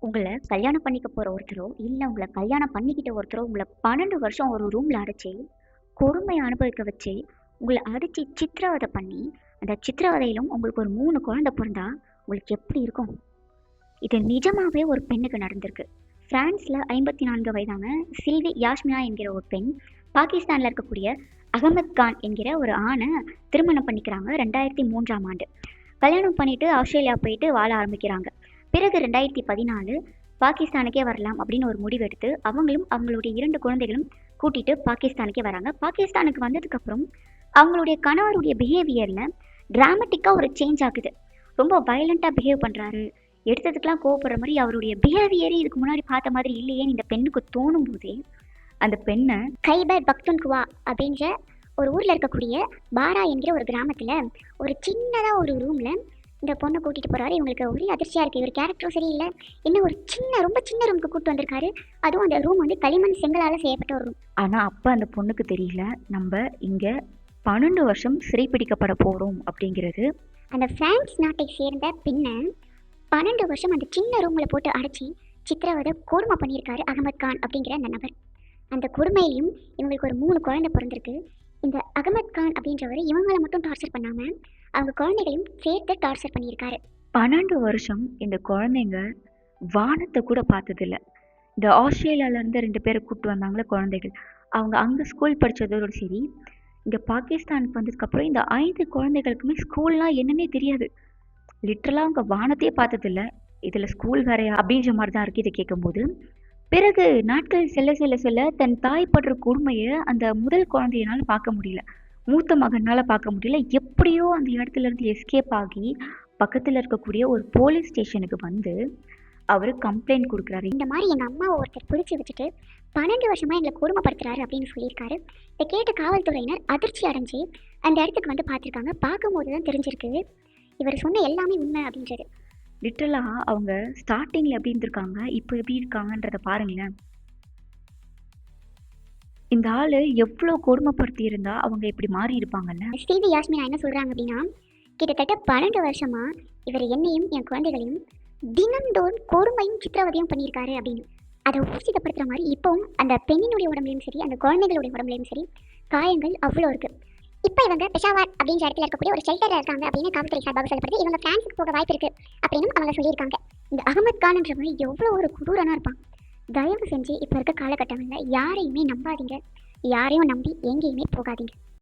உங்கள கல்யாணம் பண்ணிக்க போற ஒருத்தரோ, இல்ல உங்கள கல்யாணம் பண்ணிக்கிட்ட ஒருத்தரோ, உங்கள 12 வருஷம் ஒரு ரூம்ல அடைச்சு, கொடுமைய அனுபவிக்க வச்சு, உங்கள அடிச்சு சித்திரவதை பண்ணி, அந்த சித்திரவதையிலும் உங்களுக்கு ஒரு 3 குழந்தை பொறந்தா, உங்களுக்கு எப்படி இருக்கும்? இது நிஜமாவே ஒரு பெண்ணுக்கு நடந்திருக்கு. பிரான்ஸ்ல 54 வயதான சில்வி யாஸ்மினா என்கிற ஒரு பெண், பாகிஸ்தான்ல இருக்கக்கூடிய அகமத் கான் என்கிற ஒரு ஆண திருமணம் பண்ணிக்கிறாங்க 2003ஆம் ஆண்டு. கல்யாணம் பண்ணிட்டு ஆஸ்திரேலியா போயிட்டு வாழ ஆரம்பிக்கிறாங்க. பிறகு 2014 பாகிஸ்தானுக்கே வரலாம் அப்படின்னு ஒரு முடிவு எடுத்து அவங்களும் அவங்களுடைய 2 குழந்தைகளும் கூட்டிட்டு பாகிஸ்தானுக்கே வராங்க. பாகிஸ்தானுக்கு வந்ததுக்கப்புறம் அவங்களுடைய கணவருடைய பிஹேவியர்ல டிராமட்டிக்காக ஒரு சேஞ்ச் ஆகுது. ரொம்ப வயலண்ட்டாக பிஹேவ் பண்ணுறாரு. எடுத்ததுக்கெலாம் கோவப்படுற மாதிரி அவருடைய பிஹேவியரே இதுக்கு முன்னாடி பார்த்த மாதிரி இல்லையேன்னு இந்த பெண்ணுக்கு தோணும் போதே அந்த பெண்ணை கைபர் பக்துன்குவா அப்படின்ற ஒரு ஊரில் இருக்கக்கூடிய பாரா என்கிற ஒரு கிராமத்தில் ஒரு சின்னதாக ஒரு ரூமில் இந்த பொண்ணை கூட்டிகிட்டு போகிறாரு. இவங்களுக்கு ஒரே அதிர்ச்சியாக இருக்குது. இவர் கேரக்டரும் சரியில்லை. இன்னும் ஒரு ரொம்ப சின்ன ரூமுக்கு கூப்பிட்டு வந்திருக்காரு. அதுவும் அந்த ரூம் வந்து களிமண் செங்கலால் செய்யப்பட்ட ஒரு ரூம். ஆனால் அப்போ அந்த பொண்ணுக்கு தெரியல, நம்ம இங்கே 12 வருஷம் சிறைப்பிடிக்கப்பட போகிறோம் அப்படிங்கிறது. அந்த பிரான்ஸ் நாட்டை சேர்ந்த பெண்ணை 12 வருஷம் அந்த சின்ன ரூமில் போட்டு அடைச்சி சித்திரவதை கொடுமை பண்ணியிருக்காரு அகமத் கான் அப்படிங்கிற அந்த நபர். அந்த கொடுமையிலையும் இவங்களுக்கு ஒரு 3 குழந்தை பிறந்திருக்கு. இந்த அகமத் கான் அப்படின்றவர் இவங்களை மட்டும் டார்ச்சர் பண்ணாமல் அவங்க குழந்தைகளையும் சேர்த்து டார்ச்சர் பண்ணியிருக்காரு. 12 வருஷம் இந்த குழந்தைங்க வானத்தை கூட பார்த்ததில்ல. இந்த ஆஸ்திரேலியாவிலேருந்து 2 பேரை கூப்பிட்டு வந்தாங்களே குழந்தைகள், அவங்க அங்கே ஸ்கூல் படித்ததோடு சரி, இங்கே பாகிஸ்தானுக்கு வந்ததுக்கப்புறம் இந்த 5 குழந்தைகளுக்குமே ஸ்கூல்லாம் என்னன்னே தெரியாது. லிட்ரலாக அவங்க வானத்தையே பார்த்ததில்ல. இதில் ஸ்கூல் வேறையா அப்படின்ற மாதிரி தான் இருக்குது இதை கேட்கும்போது. பிறகு நாட்கள் செல்ல செல்ல செல்ல தன் தாய் படுற கொடுமையை அந்த முதல் குழந்தையினால பார்க்க முடியல, மூத்த மகனால் பார்க்க முடியல. எப்படியோ அந்த இடத்துல இருந்து எஸ்கேப் ஆகி பக்கத்தில் இருக்கக்கூடிய ஒரு போலீஸ் ஸ்டேஷனுக்கு வந்து அவர் கம்ப்ளைண்ட் கொடுக்குறாரு. இந்த மாதிரி எங்கள் அம்மாவை ஒருத்தர் பிடிச்சி வச்சுட்டு 12 வருஷமாக எங்களை கொடுமைப்படுத்துறாரு அப்படின்னு சொல்லியிருக்காரு. இதை கேட்ட காவல்துறையினர் அதிர்ச்சி அடைஞ்சு அந்த இடத்துக்கு வந்து பார்த்துருக்காங்க. பார்க்கும்போது தான் தெரிஞ்சிருக்கு இவர் சொன்ன எல்லாமே உண்மை அப்படின்றது. லிட்டரலாக அவங்க ஸ்டார்டிங்கில் எப்படி இருந்திருக்காங்க, இப்போ எப்படி இருக்காங்கன்றத பாருங்களேன். இந்த ஆள் எவ்வளோ கொடுமைப்படுத்தி இருந்தா அவங்க இப்படி மாறி இருப்பாங்கல்ல. ஸ்ரீவி யாஸ்மினா என்ன சொல்கிறாங்க அப்படின்னா, கிட்டத்தட்ட 12 வருஷமாக இவர் என்னையும் என் குழந்தைகளையும் தினந்தோறும் கொடுமையும் சித்திரவதையும் பண்ணியிருக்காரு அப்படின்னு. அதை ஊர்ஜிதப்படுத்துகிற மாதிரி இப்போவும் அந்த பெண்ணினுடைய உடம்புலையும் சரி, அந்த குழந்தைகளுடைய உடம்புலையும் சரி காயங்கள் அவ்வளோ இருக்குது. இப்போ இவங்க பெஷாவர் அப்படின்ற இடத்துல இருக்கக்கூடிய ஒரு ஷெல்டரில் இருக்காங்க அப்படின்னு காவல்துறை சார்பாக சொல்லப்படுது. இவங்க பிரான்ஸுக்கு போக வாய்ப்பு இருக்குது அப்படின்னு அவங்க சொல்லியிருக்காங்க. இந்த அகமத் கான்ன்றவங்க எவ்வளோ ஒரு கொடூரனாக இருப்பான். தயவு செஞ்சு இப்போ இருக்க காலகட்டங்களில் யாரையுமே நம்பாதீங்க, யாரையும் நம்பி எங்கேயுமே போகாதீங்க.